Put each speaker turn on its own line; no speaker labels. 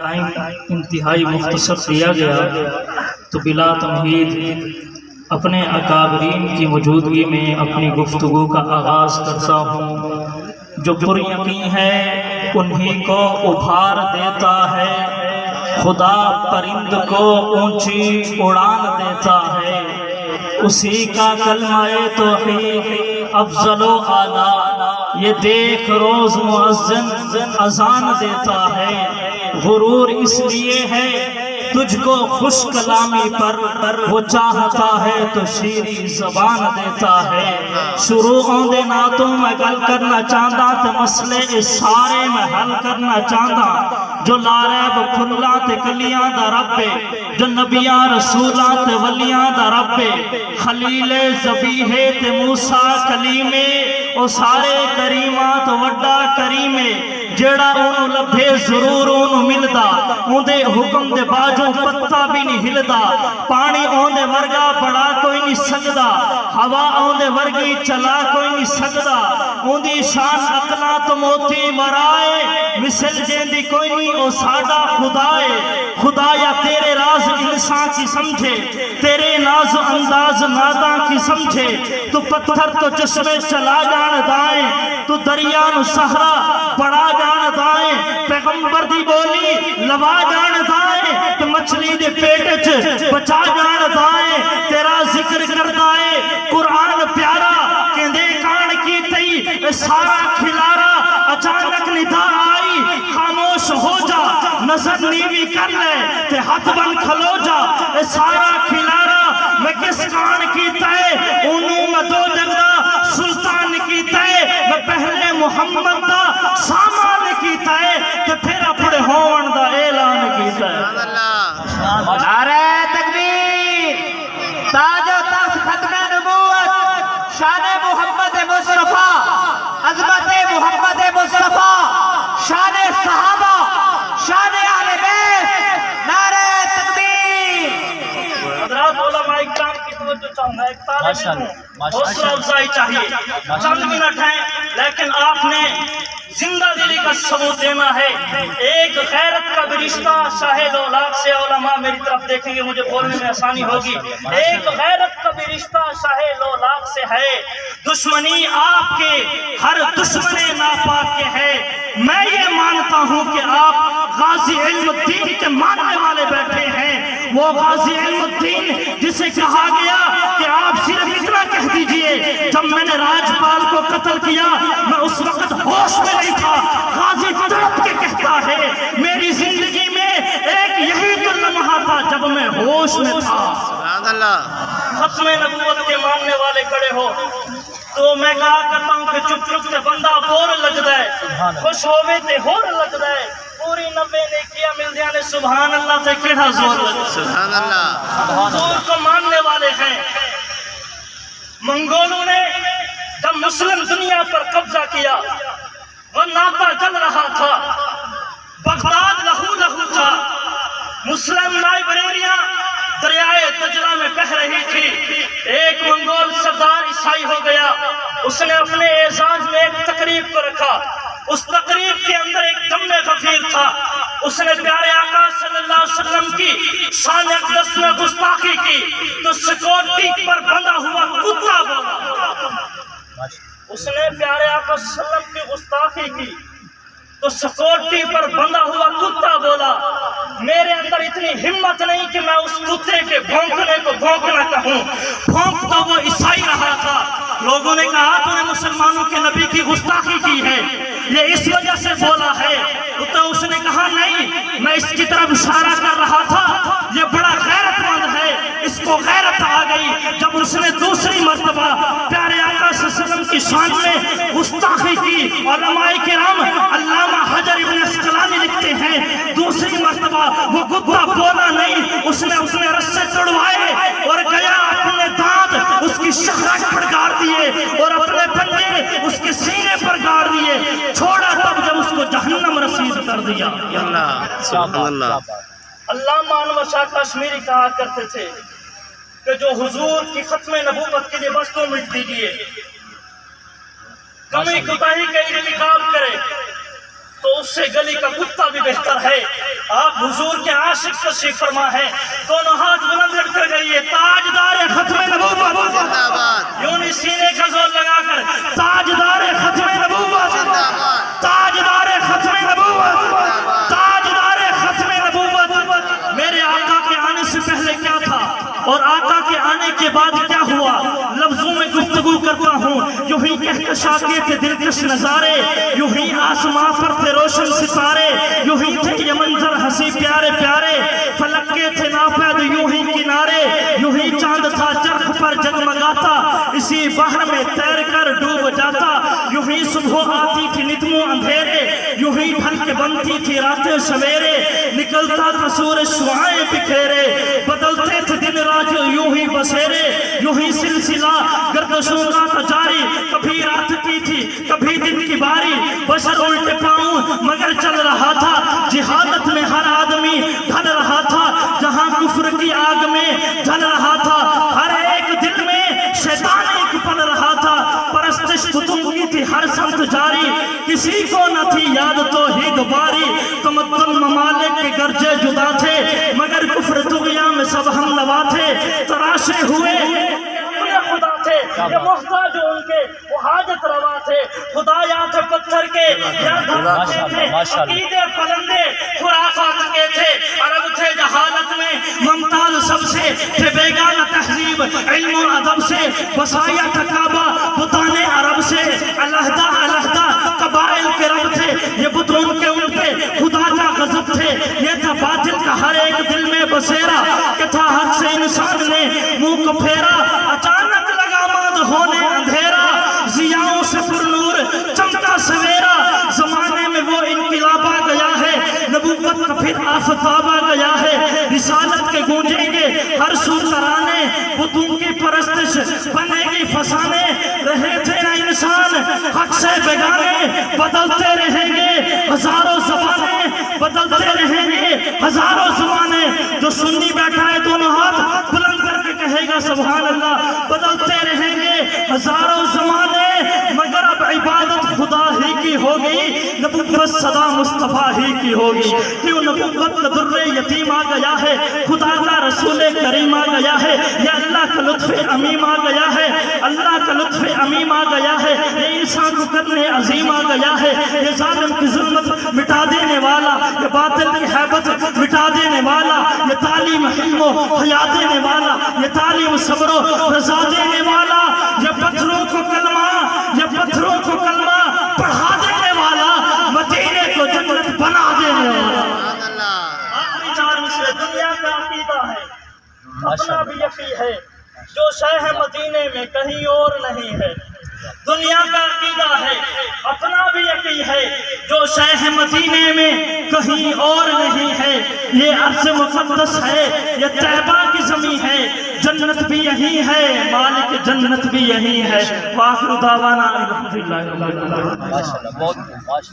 Time انتہائی مختصر دیا گیا تو بلا تمہید اپنے اکابرین کی موجودگی میں اپنی گفتگو کا آغاز کرتا ہوں۔ جو پر یقین ہے انہی کو ابھار دیتا ہے، خدا پرند کو اونچی اڑان دیتا ہے، اسی کا کلمہ توحید افضل و اعلیٰ، یہ دیکھ روز مؤذن اذان دیتا ہے۔ غرور اس لیے ہے تجھ کو خوش کلامی پر، وہ چاہتا ہے تو شیریں زبان دیتا ہے۔ شروعوں دے ناتوں میں گل کرنا چاہتا تے مسئلے اس سارے میں حل کرنا چاہتا، جو لاریب پھلاں تے کلیاں دا ربے، جو نبیاں رسولاں تے ولیاں دا ربے، خلیل ذبیحے تے موسیٰ کلیمے، او سارے کریمات وڈا کریمے، جیڑا اونوں لبھے ضرور اونوں ملدا، اون دے حکم دے باجوں پتا بھی نہیں ہلدا، پانی اون دے ورگا بڑا کوئی نہیں سکدا، ہوا اون دے ورگی چلا کوئی نہیں سکدا، اون دی شان عقلاں تو موتی مرائے، مثل جیندی کوئی نہیں او ساڈا خدائے۔ خدایا تیرے راز انسان کی سمجھے، تیرے ناز انداز ناداں کی سمجھے، تو پتھر تو چشمے چلا جان دائیں، تو دریا نو صحرا بڑا جان دائیں، پیغمبر دی بولی لوا جان دائیں، تو مچھلی دے پیٹ چ بچا جان دائیں، تیرا ذکر کر دائیں قرآن پیارا، کہندے کان کی تئی سارا کھلارا، اچانک ندا آئی خاموش ہو جا، نظر نیوی کر لے تے ہاتھ بن کھلو جا، سارا کھلارا میں کس کان کی تے انہوں میں دو جگہ سلطان کی تے، میں پہلے محمد دا سامان کی تے، تے پھر اپنے ہون دا اعلان کی تے۔
نعرہ تکبیر، تاج و تخت ختم نبوت، شان محمد مصطفیٰ، عظمت محمد مصطفیٰ، شان صحابہ، شان اہل بیت، نعرہ تکبیر۔
حضرات علماء اکرام کی توجہ چاہوں گا، ایک طالب علم حوصلہ افزائی چاہیے، چند منٹ ہیں لیکن آپ نے زندہ دلی کا ثبوت دینا ہے۔ ایک غیرت کا بھی رشتہ شاہ لولاک سے، علماء میری طرف دیکھیں گے مجھے بولنے میں آسانی ہوگی، ایک غیرت کا بھی رشتہ شاہ لولاک سے ہے، دشمنی آپ کے ہر دشمن ناپاک کے ہے۔ میں یہ مانتا ہوں کہ آپ غازی علم الدین کے ماننے والے بیٹھے ہیں، وہ غازی علم الدین جسے کہا گیا کہ آپ صرف اتنا کہہ دیجئے، جب میں نے راجپال کو قتل کیا میں اس وقت ہوش میں نہیں تھا، غازی تڑپ کے کہتا ہے میری زندگی میں ایک یہی تو لمحہ تھا جب میں ہوش میں تھا۔
سبحان اللہ۔
ختم نبوت کے ماننے والے کھڑے ہو تو میں کہا کرتا ہوں کہ چپ چپ سے بندہ بور لگ دائے، خوش ہوئے تے ہور لگ دائے، پوری 90 نے کیا مل جانے سبحان اللہ تے کیڑا زور لگ دائے۔
سبحان اللہ۔
حضور کو ماننے والے ہیں۔ منگولوں نے جب مسلم دنیا پر قبضہ کیا، وہ ناتا جل رہا تھا، بغداد لہو لہو تھا، مسلم لائبریریاں دریائے دجلہ میں بہہ رہی تھی، ایک منگول سردار عیسائی ہو گیا، اس نے اپنے اعزاز میں ایک تقریب کو رکھا، اس تقریب کے اندر ایک دم غفیر تھا، اس نے پیارے آقا صلی اللہ علیہ وسلم کی شان اقدس میں گستاخی کی تو سیکورٹی پر بندھا ہوا کتا بولا، اس نے پیارے آقا صلی اللہ علیہ وسلم کی گستاخی کی تو سیکورٹی پر بندھا ہوا کتا بولا، میرے اندر اتنی ہمت نہیں کہ میں اس کتے کے بھونکنے کو بھونکنا کہوں، بھونک تو وہ عیسائی رہا تھا، لوگوں نے کہا تو نے مسلمانوں کے نبی کی گستاخی کی ہے، یہ اس وجہ سے بولا ہے، تو اس نے کہا نہیں میں اس کی طرف اشارہ کر رہا تھا، یہ بڑا غیرت مند ہے، اس کو غیرت آ گئی جب اس نے دوسری مرتبہ پیارے آقا صلی اللہ علیہ وسلم کی شان میں گستاخی کی۔ علماء کرام علامہ حجر ابن اسقلانی لکھتے ہیں دوسری مرتبہ وہ کتا بولا نہیں، اس نے رسے توڑوائے اور گیا اپنے دانت اس کی شہرک پر گاڑ دیے اور اپنے پنجے اس کے سینے پر گاڑ دیے، چھوڑا تب جب اس کو جہنم رسید کر دیا۔ علامہ انور شاہ کشمیری کہا کرتے تھے کہ جو حضور کی ختم نبوت کے لیے بس تو مٹ دیجئے، کمی کوتاہی کا ارتکاب کرے، تو اس سے گلی کا کتا بھی بہتر ہے۔ آپ حضور کے عاشق تشریف فرما ہے، دونوں ہاتھ بلند کر کر گئیے، تاجدار ختم نبوت
زندہ باد،
یوں نہیں سینے کا زور لگا کر، تاجدار ختم نبوت،
زندہ باد،
تاجدار ختم نبوت، تاجدار ختم نبوت۔ میرے آقا کے آنے سے پہلے کیا تھا اور آقا کے آنے کے بعد کیا ہوا، لفظوں میں گفتگو کرتا ہوں۔ یوں ہی کہکشاں کے تھے دلکش نظارے، یوں ہی آسمان پر تھے روشن ستارے، یوں ہی تھے یہ منظر ہنسی پیارے پیارے، فلک کے تھے ناپید یوں ہی کنارے، یوں ہی چاند تھا چرخ پر جگمگاتا، اسی بحر میں تیر کر ڈوب جاتا، یوں ہی صبح آتی تھی نتمو اندھیرے، یوں ہی ڈھل کے بنتی تھی راتیں سویرے، نکلتا تھا سورج شعاعیں بکھیرے، بدلتے تھے دن رات یوں ہی بسیرے، یوں ہی سلسلہ گردشوں کا تھا جاری، کبھی رات کی تھی کبھی دن کی باری، بشر الٹے پاؤں مگر چل رہا تھا، جہالت میں ہر آدمی ڈھل رہا تھا، جہاں کفر کی آگ میں جل رہا تھا، ہر ایک دل میں شیطان ایک پل رہا تھا، پرستش بتوں کی تھی ہر سمت جاری، کسی کو نہ تھی یاد توحید باری، تمدن ممالک کے گرجے جدا تھے، مگر کفر طغیاں میں سب ہم نوا تھے، تراشے ہوئے خدا تھے، یہ محتاج ان کے وہ حاجت روا تھے، خدایات تھے پتھر کے یا دھرتے تھے، عقیدے پلندے خرافات کے تھے، عرب تھے جہالت میں ممتاز سب سے، تھے بیگانہ تہذیب علم و ادب سے، بسایا تھا کعبہ بتان عرب سے، علیحدہ علیحدہ قبائل کے رب تھے، یہ بتوں کے ان پہ خدا کا غضب تھے، یہ تھا باطل کا ہر ایک دل میں بسیرا، کہ تھا حد سے انسان نے منہ کو پھیرا، اچانک لگا ماد ہونے اندھیرا، ضیاؤں سے پر نور چمکا سویرا، زمانے میں وہ انقلاب آ گیا ہے، نبوت کا پھر آفتاب آ گیا ہے، رسالت کے گونجیں گے ہر سو ترانے، بتوں کی پرستش بنے گی فسانے، رہے تھے نہ انسان حق سے بیگانے، بدلتے رہیں گے ہزاروں زمانے، بدلتے رہیں گے ہزاروں زمانے، جو سنی بیٹھا ہے دونوں ہاتھ بلند کر کے کہے گا سبحان اللہ، بدلتے رہیں گے ہزاروں زمانے، مگر اب عبادت خدا ہی کی ہوگی، نبوت صدا مصطفیٰ ہی کی ہوگی، کیوں نبوت کا در یتیم آ گیا ہے، خدا کا رسول کریم آ گیا ہے، یہ اللہ کا لطف عمیم آ گیا ہے، اللہ کا لطف عمیم آ گیا ہے، یہ انسان کو کرنے عظیم آ گیا ہے، یہ ظالم کی ظلمت مٹا دینے والا، یہ باطل کی حیبت مٹا دینے والا، یہ تعلیم علم و حیا دینے والا، یہ تعلیم صبر و رضا دینے والا، یہ پتھروں کو کلمہ، یہ پتھروں کو کلمہ پڑھا دینے والا، مدینے کو جنت بنا دینے والا۔
سبحان اللہ،
آخری چار مصرے، دنیا کا عقیدہ ہے اپنا بھی یقین ہے، جو شہ مدینے میں کہیں اور نہیں ہے، دنیا کا عقیدہ ہے اپنا بھی یقین ہے، جو شہ مدینے میں کہیں اور نہیں ہے، یہ عرض مقدس ہے، یہ طیبہ کی زمین ہے، جنت بھی یہی ہے، مالک جنت بھی یہی ہے، وآخر دعوانا الحمدللہ رب العالمین۔